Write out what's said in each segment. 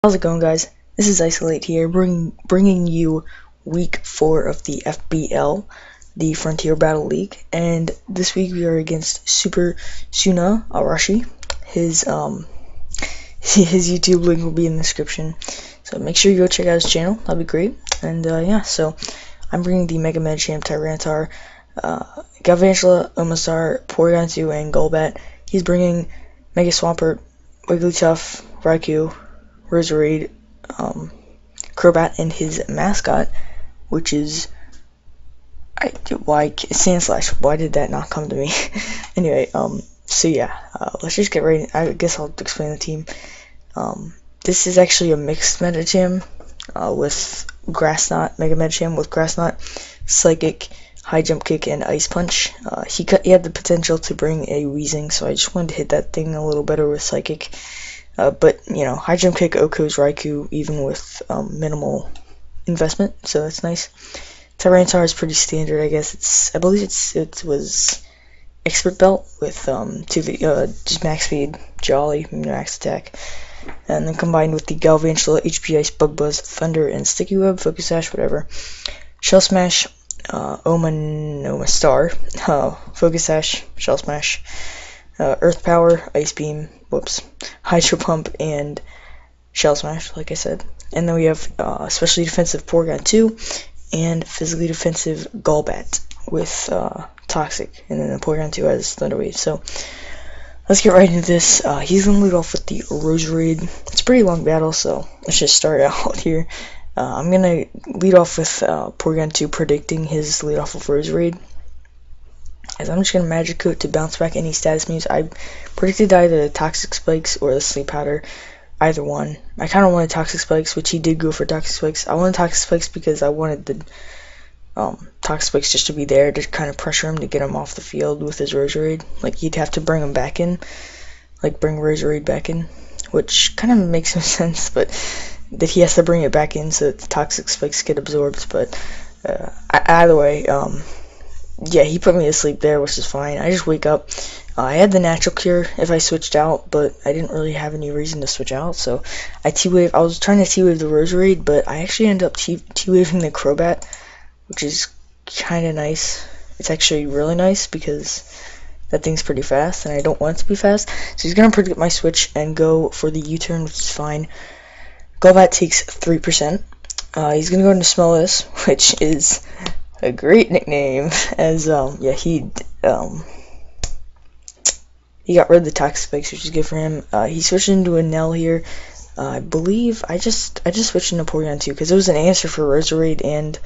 How's it going, guys? This is Isolate here, bringing you week 4 of the FBL, the Frontier Battle League, and this week we are against SuperSunaArashi. His YouTube link will be in the description, so make sure you go check out his channel. That'd be great. And yeah, so I'm bringing the Mega Medicham, Tyranitar, Galvantula, Omastar, Porygon2, and Golbat. He's bringing Mega Swampert, Wigglytuff, Raikou, Roserade, Crobat, and his mascot, which is Sandslash. Why did that not come to me? Anyway, so yeah, let's just get right. I guess I'll explain the team. This is actually a mixed Medicham with Grass Knot, Mega Medicham with Grass Knot, Psychic, High Jump Kick, and Ice Punch. He had the potential to bring a Weezing, so I just wanted to hit that thing a little better with Psychic. But, you know, High Jump Kick OHKOs Raikou even with minimal investment, so that's nice. Tyranitar is pretty standard, I guess. I believe it was Expert Belt with just max speed, Jolly, max attack, and then combined with the Galvantula, HP Ice, Bug Buzz, Thunder, and Sticky Web, Focus Sash, whatever. Shell Smash, Omastar, Focus Sash, Shell Smash, Earth Power, Ice Beam, Hydro Pump, and Shell Smash, like I said. And then we have especially defensive Porygon2 and physically defensive Golbat with Toxic, and then the Porygon2 has Thunder Wave. So let's get right into this. He's going to lead off with the Roserade. It's a pretty long battle, so let's just start out here. I'm going to lead off with Porygon2 predicting his lead off of Roserade. As I'm just going to Magic Coat to bounce back any status moves. I predicted either the Toxic Spikes or the Sleep Powder, either one. I kind of wanted Toxic Spikes, which he did go for Toxic Spikes. I wanted Toxic Spikes because I wanted the Toxic Spikes just to be there to kind of pressure him to get him off the field with his Roserade. Like, you'd have to bring him back in, like bring Roserade back in, which kind of makes no sense, but that he has to bring it back in so that the Toxic Spikes get absorbed. But either way, yeah, he put me to sleep there, which is fine. I just wake up. I had the Natural Cure if I switched out, but I didn't really have any reason to switch out, so I T-Wave. I was trying to T-Wave the Roserade, but I actually ended up T-Waving the Crobat, which is kind of nice. It's actually really nice because that thing's pretty fast, and I don't want it to be fast. So he's going to predict my switch and go for the U-turn, which is fine. Golbat takes 3%. He's going to go into Smell This, which is a great nickname, as yeah, he got rid of the Toxic Spikes, which is good for him. He switched into a Nell here. I believe I just switched into Porygon2 because it was an answer for Roserade and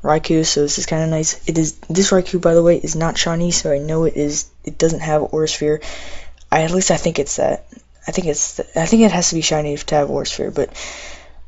Raikou, so this is kind of nice. This Raikou, by the way, is not shiny, so I know it doesn't have Aura Sphere. At least I think it's that. I think it has to be shiny to have Aura Sphere, but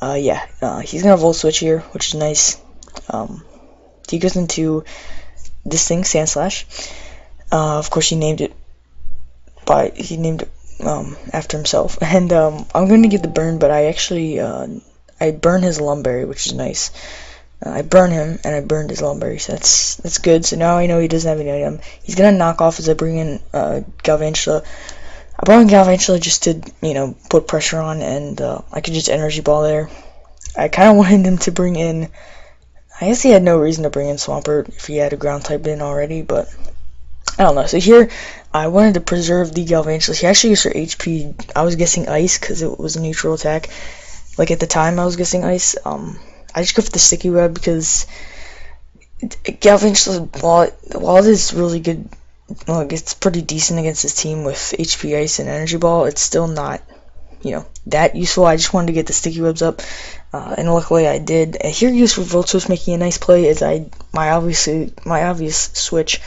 yeah, he's gonna Volt Switch here, which is nice. He goes into this thing, Sandslash. Of course, he named it after himself. And I'm going to get the burn, but I actually I burn his Lumberry, which is nice. I burn him, and I burned his Lumberry, so that's good. So now I know he doesn't have any item. He's gonna knock off as I bring in Galvantula. I brought in Galvantula just to, you know, put pressure on, and I could just Energy Ball there. I kind of wanted him to bring in. I guess he had no reason to bring in Swampert if he had a ground type in already, but I don't know. So here, I wanted to preserve the Galvantula. He actually used for HP. I was guessing Ice because it was a neutral attack. Like at the time, I was guessing Ice. I just go for the Sticky Web because Galvantula, while it is really good, well, it's pretty decent against his team with HP Ice and Energy Ball, it's still not, you know, that useful. I just wanted to get the Sticky Webs up, and luckily I did. Here, use for Volt Switch making a nice play as my obvious switch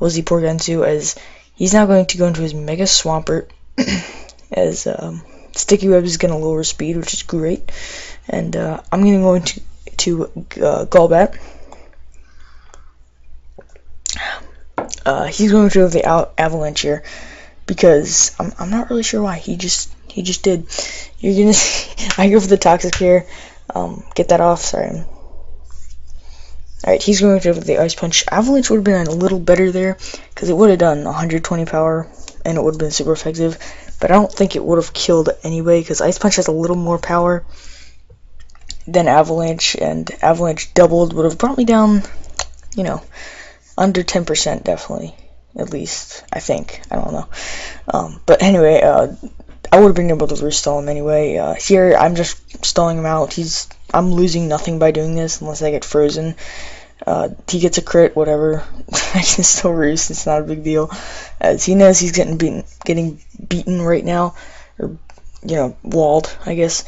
was the Porygon2, as he's now going to go into his Mega Swampert, as Sticky Web is going to lower speed, which is great, and I'm going to go into Golbat. He's going to go the Avalanche here because I'm not really sure why. He just did. You're gonna see, I go for the Toxic here. Get that off. Sorry. Alright, he's going to go for the Ice Punch. Avalanche would have been a little better there because it would have done 120 power and it would have been super effective. but I don't think it would have killed anyway, because Ice Punch has a little more power than Avalanche, and Avalanche doubled would have brought me down, you know, under 10% definitely, at least, I think. I don't know. But anyway, I would have been able to restall him anyway. Here, I'm just stalling him out. I'm losing nothing by doing this unless I get frozen. He gets a crit, whatever. I can still roost. It's not a big deal, as he knows he's getting beaten right now, or you know, walled, I guess.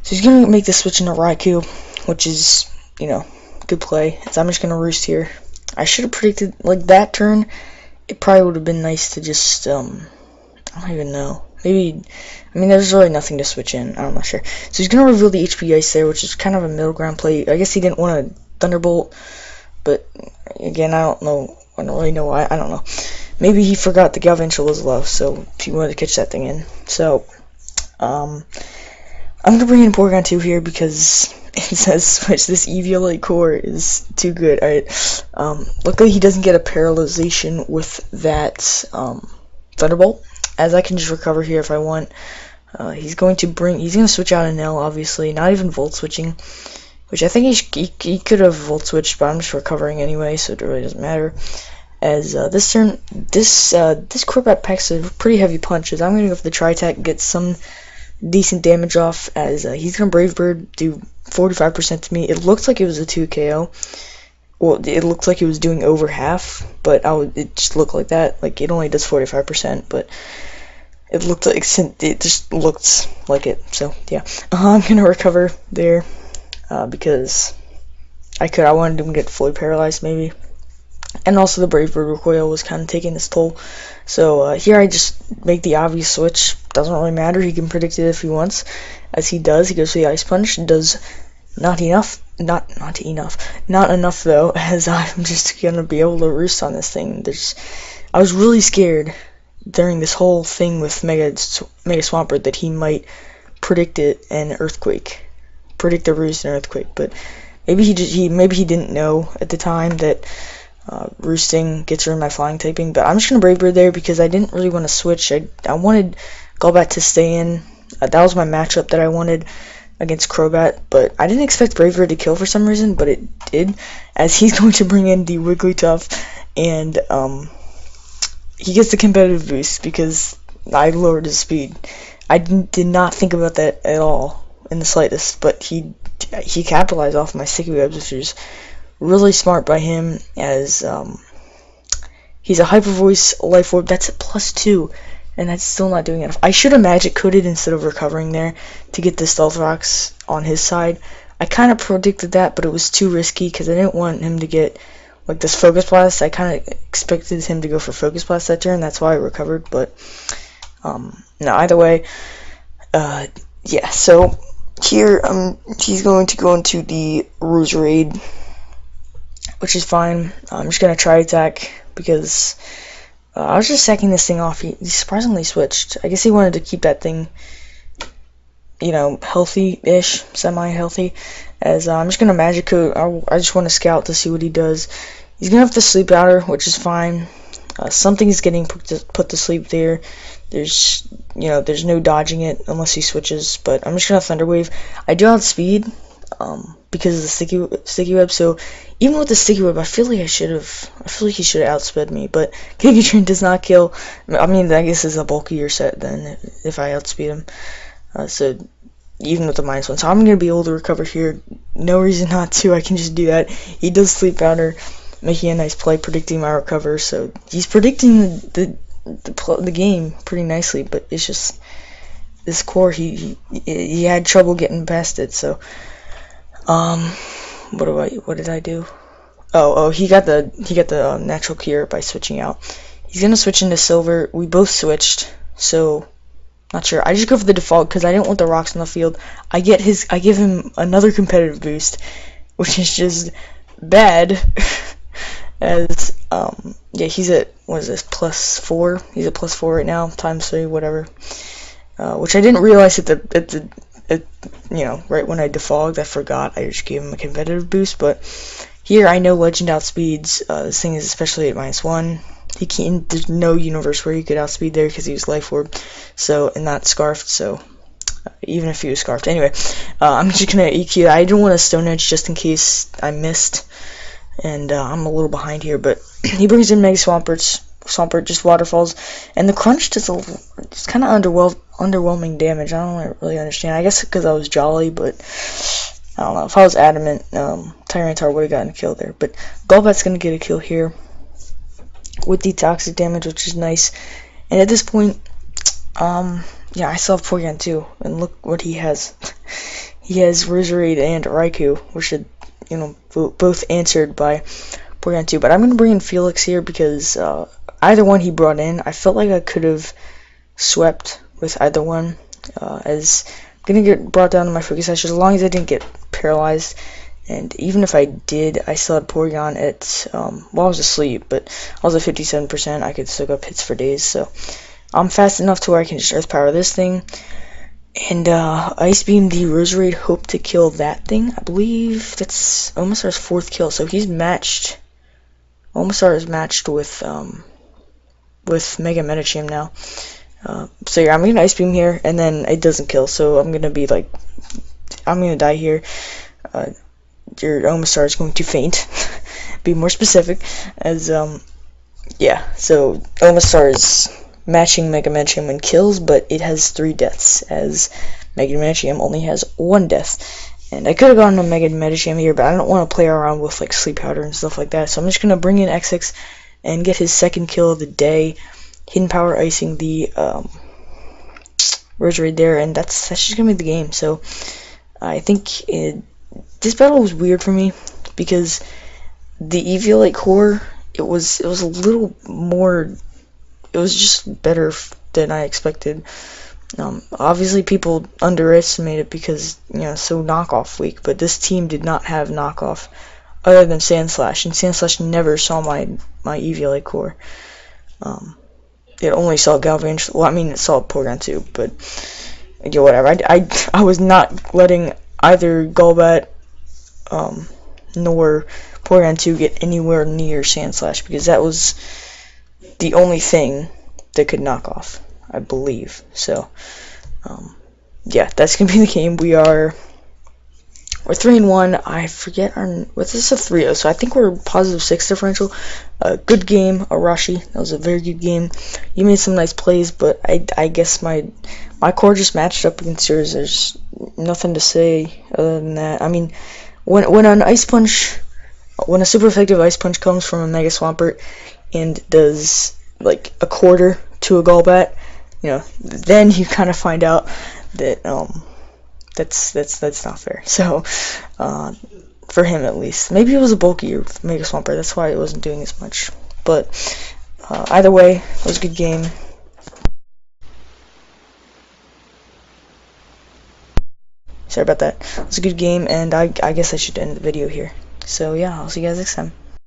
So he's gonna make the switch into Raikou, which is, you know, good play. So I'm just gonna roost here. I should have predicted like that turn. It probably would have been nice to just I don't even know. Maybe, I mean, there's really nothing to switch in. I'm not sure. So he's gonna reveal the HP Ice there, which is kind of a middle ground play. I guess he didn't want to Thunderbolt, but again, I don't know. I don't really know why. I don't know. Maybe he forgot the Galvantula was low, so he wanted to catch that thing in. So, I'm gonna bring in Porygon 2 here because it says switch. This Eviolite core is too good. Alright. Luckily he doesn't get a paralyzation with that Thunderbolt, as I can just recover here if I want. He's gonna switch out an L, obviously, not even Volt switching, which I think he could have Volt switched, but I'm just recovering anyway, so it really doesn't matter. As this turn, this Crobat packs a pretty heavy punches. I'm gonna go for the Tri-Attack, get some decent damage off, as he's gonna Brave Bird, do 45% to me. It looks like it was a 2 KO. Well, it looks like it was doing over half, but it just looked like that. Like, it only does 45%, but it just looked like it. So yeah, I'm gonna recover there because I wanted him to get fully paralyzed maybe, and also the Brave Bird recoil was kind of taking its toll. So here I just make the obvious switch. Doesn't really matter. He can predict it if he wants, as he does. He goes for the Ice Punch. Does not enough though, as I'm just gonna be able to roost on this thing. I was really scared during this whole thing with Mega Swampert that he might predict it and Earthquake, predict a roost and Earthquake, but maybe he didn't know at the time that roosting gets rid of my flying typing. But I'm just gonna Brave Bird there because I didn't really want to switch. I wanted Golbat to stay in. That was my matchup that I wanted against Crobat, but I didn't expect Brave Bird to kill for some reason, but it did, as he's going to bring in the Wigglytuff, and he gets the competitive boost because I lowered his speed. I did not think about that at all in the slightest, but he capitalized off my Sticky Webs, which is really smart by him, as he's a Hyper Voice Life Orb. That's at +2, and that's still not doing enough. I should have Magic Coated instead of recovering there to get the Stealth Rocks on his side. I kind of predicted that, but it was too risky because I didn't want him to get like this Focus Blast. I kind of expected him to go for Focus Blast that turn. That's why I recovered, but no, either way, yeah. So here, he's going to go into the Roserade, which is fine. I'm just gonna Tri-Attack because I was just sacking this thing off. He surprisingly switched. I guess he wanted to keep that thing, you know, healthy-ish, semi-healthy. As I'm just gonna Magic Coat. I just want to scout to see what he does. He's gonna have to Sleep Powder, which is fine. Something is getting put to sleep there. There's no dodging it unless he switches. But I'm just gonna Thunder Wave. I do outspeed because of the Sticky Web. So even with the Sticky Web, I feel like he should have outsped me. But Giga does not kill. I mean, I guess it's a bulkier set than if I outspeed him. So even with the -1, so I'm gonna be able to recover here. No reason not to. I can just do that. He does Sleep Powder, making a nice play, predicting my recover. So he's predicting the game pretty nicely. But it's just this core, he had trouble getting past it. So what did I do? Oh, he got the natural cure by switching out. He's gonna switch into Silver. We both switched, so not sure. I just go for the default because I didn't want the rocks on the field. I give him another competitive boost, which is just bad. As yeah, he's at, what is this, +4? He's at +4 right now, ×3, whatever. Which I didn't realize right when I defogged. I forgot. I just gave him a competitive boost, but here I know Legend outspeeds. This thing is especially at -1. He can't. There's no universe where he could outspeed there because he was life orb. So and not scarfed. So even if he was scarfed, anyway, I'm just gonna EQ. I don't want to Stone Edge just in case I missed, and I'm a little behind here. But he brings in Mega Swampert, just waterfalls, and the crunch does it's kind of underwhelming damage. I don't really understand. I guess because I was jolly, but I don't know. If I was adamant, Tyranitar would have gotten a kill there. But Golbat's gonna get a kill here with the toxic damage, which is nice. And at this point, yeah, I still have Porygon too, and look what he has. He has Roserade and Raikou, which should, both answered by Porygon 2. But I'm gonna bring in Felix here because either one he brought in, I felt like I could have swept with either one. As I'm gonna get brought down to my Focus Sash as long as I didn't get paralyzed. And even if I did, I still had Porygon at, well, I was asleep, but I was at 57%. I could soak up hits for days, so I'm fast enough to where I can just Earth Power this thing. And, Ice Beam the Roserade, hope to kill that thing. I believe that's Omastar's 4th kill, so he's matched. Omastar is matched with Mega Medicham now. So yeah, I'm gonna Ice Beam here, and then it doesn't kill, so I'm gonna be like, I'm gonna die here. Your Omastar is going to faint. Be more specific, as yeah. So Omastar is matching Mega Medicham in kills, but it has 3 deaths, as Mega Medicham only has 1 death. And I could have gone to Mega Medicham here, but I don't want to play around with like Sleep Powder and stuff like that. So I'm just gonna bring in XX and get his 2nd kill of the day. Hidden Power icing the Roserade there, and that's just gonna be the game. So I think this battle was weird for me because the Eviolite core, it was a little more, it was just better than I expected. Obviously people underestimate it because, so knockoff weak, but this team did not have knockoff other than Sandslash, and Sandslash never saw my Eviolite core. It only saw Galvantula. Well, I mean, it saw Porygon too, but whatever. I was not letting either Golbat nor Porygon 2 get anywhere near Sandslash because that was the only thing that could knock off, I believe. So, yeah, that's gonna be the game. We're 3-1. I forget what's this, a 3-0, so I think we're positive 6 differential. Good game, Arashi. That was a very good game. You made some nice plays, but I guess my core just matched up against yours. There's nothing to say other than that. I mean, when an Ice Punch, when a super effective Ice Punch comes from a Mega Swampert and does like a quarter to a Golbat, then you kind of find out that that's not fair. So for him at least, maybe it was a bulkier Mega Swampert. That's why it wasn't doing as much. But either way, it was a good game. Sorry about that. It was a good game, and I guess I should end the video here. So yeah, I'll see you guys next time.